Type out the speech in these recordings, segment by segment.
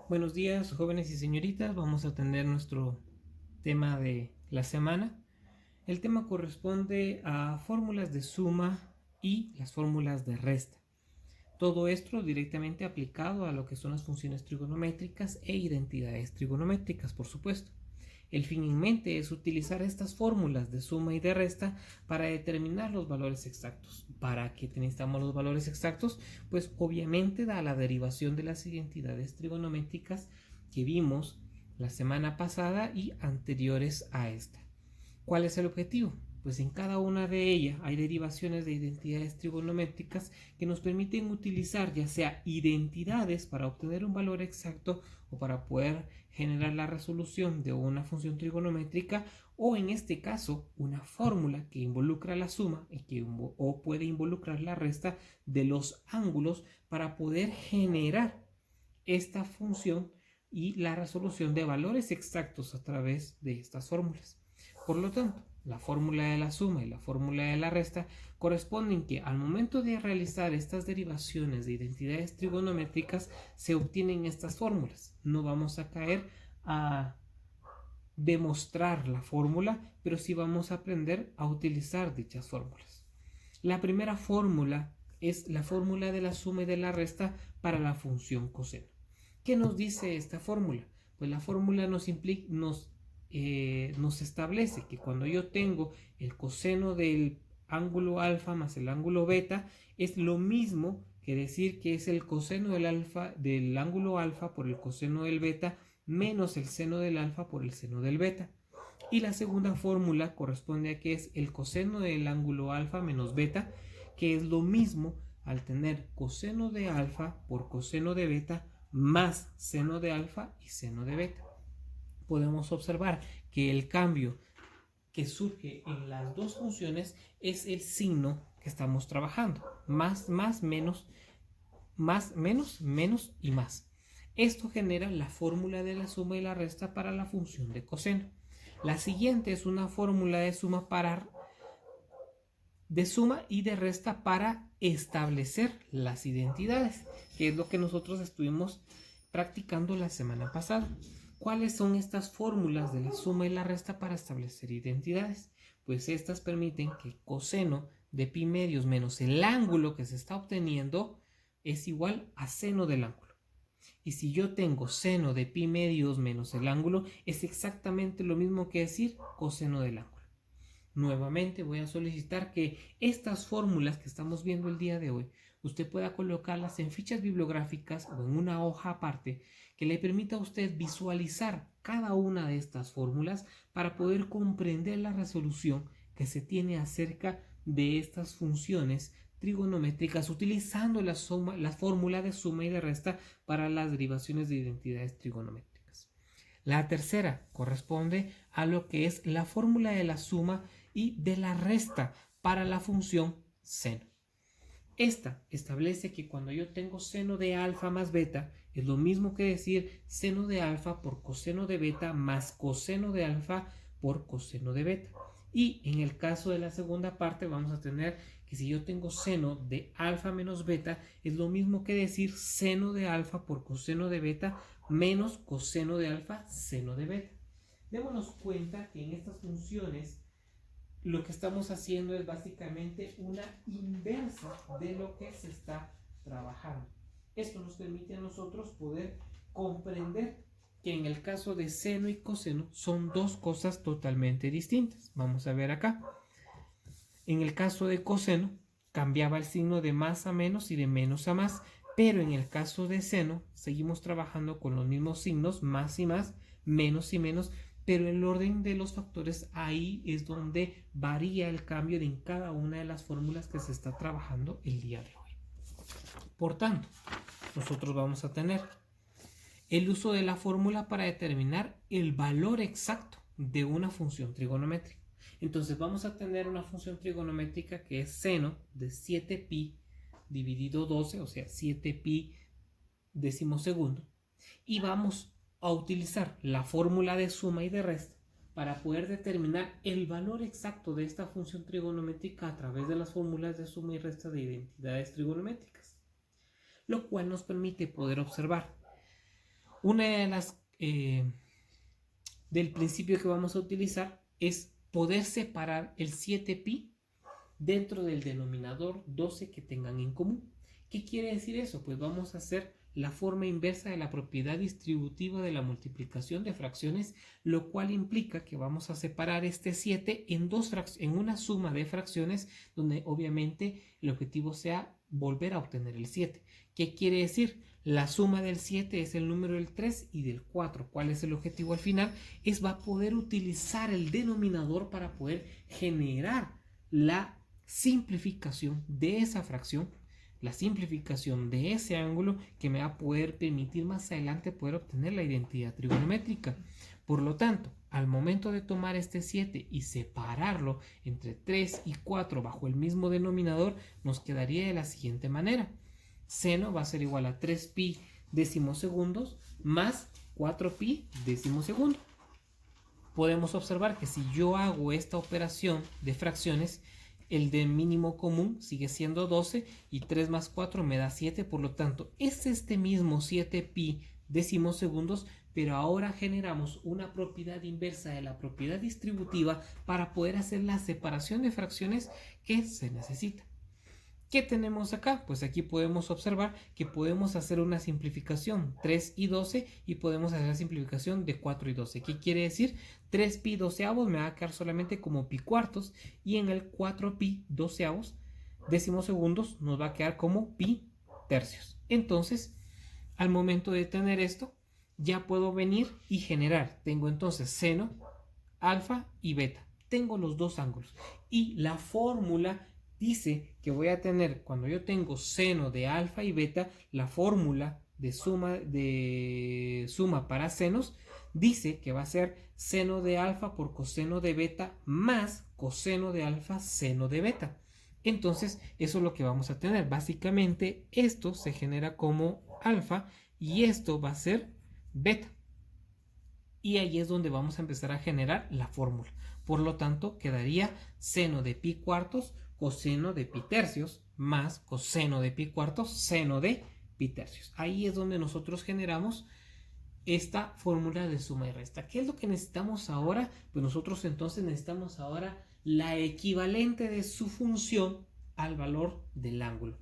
Buenos días, jóvenes y señoritas. Vamos a atender nuestro tema de la semana. El tema corresponde a fórmulas de suma y las fórmulas de resta. Todo esto directamente aplicado a lo que son las funciones trigonométricas e identidades trigonométricas, por supuesto. El fin en mente es utilizar estas fórmulas de suma y de resta para determinar los valores exactos. ¿Para qué necesitamos los valores exactos? Pues obviamente da la derivación de las identidades trigonométricas que vimos la semana pasada y anteriores a esta. ¿Cuál es el objetivo? Pues en cada una de ellas hay derivaciones de identidades trigonométricas que nos permiten utilizar ya sea identidades para obtener un valor exacto o para poder generar la resolución de una función trigonométrica, o en este caso una fórmula que involucra la suma o puede involucrar la resta de los ángulos para poder generar esta función y la resolución de valores exactos a través de estas fórmulas. Por lo tanto, la fórmula de la suma y la fórmula de la resta corresponden que al momento de realizar estas derivaciones de identidades trigonométricas se obtienen estas fórmulas. No vamos a caer a demostrar la fórmula, pero sí vamos a aprender a utilizar dichas fórmulas. La primera fórmula es la fórmula de la suma y de la resta para la función coseno. ¿Qué nos dice esta fórmula? Pues la fórmula nos establece que cuando yo tengo el coseno del ángulo alfa más el ángulo beta, es lo mismo que decir que es el coseno del ángulo alfa por el coseno del beta menos el seno del alfa por el seno del beta. Y la segunda fórmula corresponde a que es el coseno del ángulo alfa menos beta, que es lo mismo al tener coseno de alfa por coseno de beta más seno de alfa y seno de beta. Podemos observar que el cambio que surge en las dos funciones es el signo que estamos trabajando. Más, menos, menos y más. Esto genera la fórmula de la suma y la resta para la función de coseno. La siguiente es una fórmula de suma y de resta para establecer las identidades, que es lo que nosotros estuvimos practicando la semana pasada. ¿Cuáles son estas fórmulas de la suma y la resta para establecer identidades? Pues estas permiten que coseno de pi medios menos el ángulo que se está obteniendo es igual a seno del ángulo. Y si yo tengo seno de pi medios menos el ángulo, es exactamente lo mismo que decir coseno del ángulo. Nuevamente voy a solicitar que estas fórmulas que estamos viendo el día de hoy, usted pueda colocarlas en fichas bibliográficas o en una hoja aparte que le permita a usted visualizar cada una de estas fórmulas para poder comprender la resolución que se tiene acerca de estas funciones trigonométricas utilizando la fórmula de suma y de resta para las derivaciones de identidades trigonométricas. La tercera corresponde a lo que es la fórmula de la suma y de la resta para la función seno. Esta establece que cuando yo tengo seno de alfa más beta, es lo mismo que decir seno de alfa por coseno de beta más coseno de alfa por coseno de beta. Y en el caso de la segunda parte vamos a tener que si yo tengo seno de alfa menos beta, es lo mismo que decir seno de alfa por coseno de beta menos coseno de alfa seno de beta. Démonos cuenta que en estas funciones lo que estamos haciendo es básicamente una inversa de lo que se está trabajando. Esto nos permite a nosotros poder comprender que en el caso de seno y coseno son dos cosas totalmente distintas. Vamos a ver acá. En el caso de coseno cambiaba el signo de más a menos y de menos a más, pero en el caso de seno seguimos trabajando con los mismos signos, más y más, menos y menos, pero el orden de los factores ahí es donde varía el cambio en cada una de las fórmulas que se está trabajando el día de hoy. Por tanto, nosotros vamos a tener el uso de la fórmula para determinar el valor exacto de una función trigonométrica. Entonces vamos a tener una función trigonométrica que es seno de 7pi dividido 12, o sea 7pi décimo segundo, y vamos a utilizar la fórmula de suma y de resta para poder determinar el valor exacto de esta función trigonométrica a través de las fórmulas de suma y resta de identidades trigonométricas, lo cual nos permite poder observar Una de las del principio que vamos a utilizar es poder separar el 7pi dentro del denominador 12 que tengan en común. ¿Qué quiere decir eso? Pues vamos a hacer la forma inversa de la propiedad distributiva de la multiplicación de fracciones, lo cual implica que vamos a separar este 7 en una suma de fracciones donde obviamente el objetivo sea volver a obtener el 7. ¿Qué quiere decir? La suma del 7 es el número del 3 y del 4. ¿Cuál es el objetivo al final? Va a poder utilizar el denominador para poder generar la simplificación de esa fracción, la simplificación de ese ángulo que me va a poder permitir más adelante poder obtener la identidad trigonométrica. Por lo tanto, al momento de tomar este 7 y separarlo entre 3 y 4 bajo el mismo denominador, nos quedaría de la siguiente manera. Seno va a ser igual a 3pi decimosegundos más 4pi decimosegundo. Podemos observar que si yo hago esta operación de fracciones, el de mínimo común sigue siendo 12 y 3 más 4 me da 7, por lo tanto es este mismo 7pi decimosegundos, pero ahora generamos una propiedad inversa de la propiedad distributiva para poder hacer la separación de fracciones que se necesita. ¿Qué tenemos acá? Pues aquí podemos observar que podemos hacer una simplificación 3 y 12 y podemos hacer la simplificación de 4 y 12. ¿Qué quiere decir? 3pi doceavos me va a quedar solamente como pi cuartos y en el 4pi doceavos decimosegundos nos va a quedar como pi tercios. Entonces, al momento de tener esto, ya puedo venir y generar. Tengo entonces seno, alfa y beta. Tengo los dos ángulos y la fórmula dice que voy a tener, cuando yo tengo seno de alfa y beta, la fórmula de suma para senos dice que va a ser seno de alfa por coseno de beta más coseno de alfa seno de beta. Entonces eso es lo que vamos a tener. Básicamente esto se genera como alfa y esto va a ser beta. Y ahí es donde vamos a empezar a generar la fórmula. Por lo tanto, quedaría seno de pi cuartos coseno de pi tercios más coseno de pi cuartos seno de pi tercios. Ahí es donde nosotros generamos esta fórmula de suma y resta. ¿Qué es lo que necesitamos ahora? Pues nosotros entonces necesitamos ahora la equivalente de su función al valor del ángulo.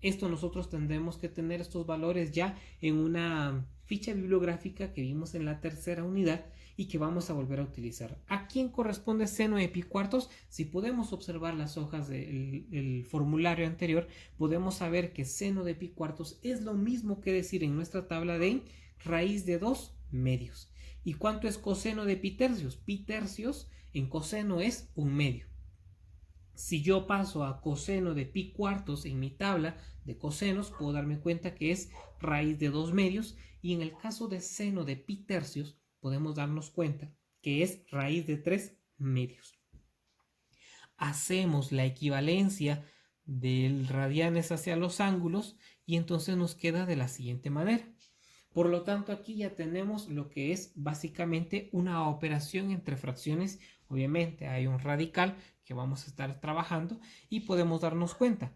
Esto nosotros tendremos que tener estos valores ya en una ficha bibliográfica que vimos en la tercera unidad y que vamos a volver a utilizar. ¿A quién corresponde seno de pi cuartos? Si podemos observar las hojas del formulario anterior, podemos saber que seno de pi cuartos es lo mismo que decir en nuestra tabla de raíz de 2 medios. ¿Y cuánto es coseno de pi tercios? Pi tercios en coseno es 1 medio. Si yo paso a coseno de pi cuartos en mi tabla de cosenos, puedo darme cuenta que es raíz de 2 medios, y en el caso de seno de pi tercios podemos darnos cuenta que es raíz de 3 medios. Hacemos la equivalencia del radianes hacia los ángulos y entonces nos queda de la siguiente manera. Por lo tanto, aquí ya tenemos lo que es básicamente una operación entre fracciones. Obviamente hay un radical que vamos a estar trabajando y podemos darnos cuenta.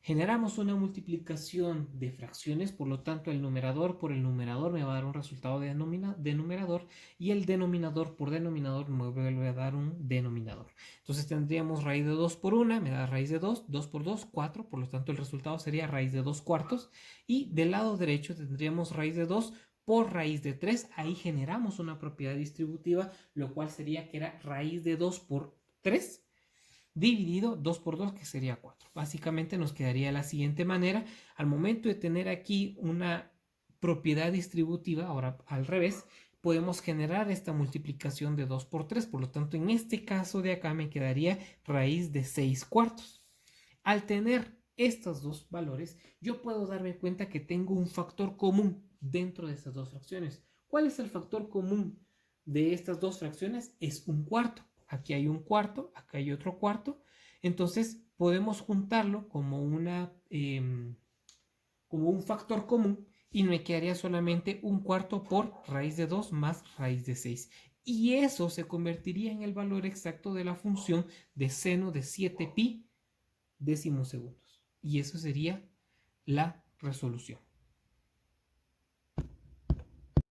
Generamos una multiplicación de fracciones, por lo tanto el numerador por el numerador me va a dar un resultado de numerador y el denominador por denominador me vuelve a dar un denominador. Entonces tendríamos raíz de 2 por 1, me da raíz de 2, 2 por 2, 4, por lo tanto el resultado sería raíz de 2 cuartos y del lado derecho tendríamos raíz de 2 por raíz de 3, ahí generamos una propiedad distributiva, lo cual sería que era raíz de 2 por 3 dividido 2 por 2, que sería 4. Básicamente nos quedaría de la siguiente manera. Al momento de tener aquí una propiedad distributiva, ahora al revés, podemos generar esta multiplicación de 2 por 3. Por lo tanto, en este caso de acá me quedaría raíz de 6 cuartos. Al tener estos dos valores, yo puedo darme cuenta que tengo un factor común dentro de estas dos fracciones. ¿Cuál es el factor común de estas dos fracciones? Es un cuarto. Aquí hay un cuarto, acá hay otro cuarto. Entonces podemos juntarlo como un factor común y me quedaría solamente un cuarto por raíz de 2 más raíz de 6. Y eso se convertiría en el valor exacto de la función de seno de 7pi decimosegundos. Y eso sería la resolución.